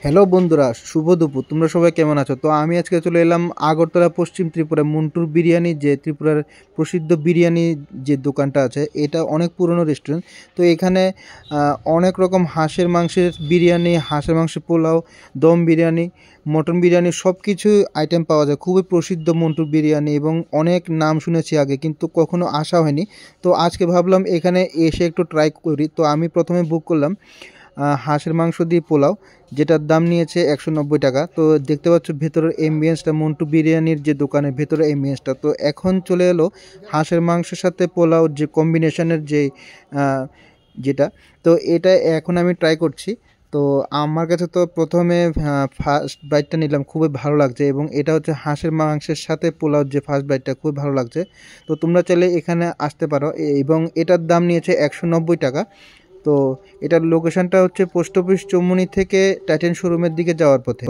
Hello বন্ধুরা, শুভ দুপুর। তোমরা সবাই কেমন আছো? তো আমি আজকে চলে এলাম আগরতলা পশ্চিম ত্রিপুরায় মন্টুর বিরিয়ানি, যে ত্রিপুরার প্রসিদ্ধ বিরিয়ানি যে দোকানটা আছে, এটা অনেক পুরনো রেস্টুরেন্ট। তো এখানে অনেক রকম হাঁসের মাংসের বিরিয়ানি, হাঁসের মাংসের পোলাও, দম বিরিয়ানি, মটন বিরিয়ানি সব কিছু আইটেম পাওয়া যায়। খুবই প্রসিদ্ধ মন্টুর বিরিয়ানি এবং অনেক নাম শুনেছি আগে, কিন্তু কখনো আসা হয়নি। তো আজকে ভাবলাম এখানে এসে একটু ট্রাই করি। তো আমি প্রথমে বুক করলাম হাঁসের মাংস দিয়ে পোলাও, যেটার দাম নিয়েছে 190 টাকা। তো দেখতে পাচ্ছ ভেতরের এমবিয়েন্সটা, মন্টু বিরিয়ানির যে দোকানের ভেতরের এমবিয়েন্সটা। তো এখন চলে এলো হাঁসের মাংসের সাথে পোলাও যে কম্বিনেশনের যে যেটা, তো এটা এখন আমি ট্রাই করছি। তো আমার কাছে তো প্রথমে ফার্স্ট বাইটটা নিলাম, খুবই ভালো লাগছে, এবং এটা হচ্ছে হাঁসের মাংসের সাথে পোলাও যে ফার্স্ট বাইটটা, খুবই ভালো লাগছে। তো তোমরা চাইলে এখানে আসতে পারো, এবং এটার দাম নিয়েছে 190 টাকা। তো এটার লোকেশনটা হচ্ছে পোস্ট অফিস চৌমুনি থেকে টাইটান শোরুমের দিকে যাওয়ার পথে।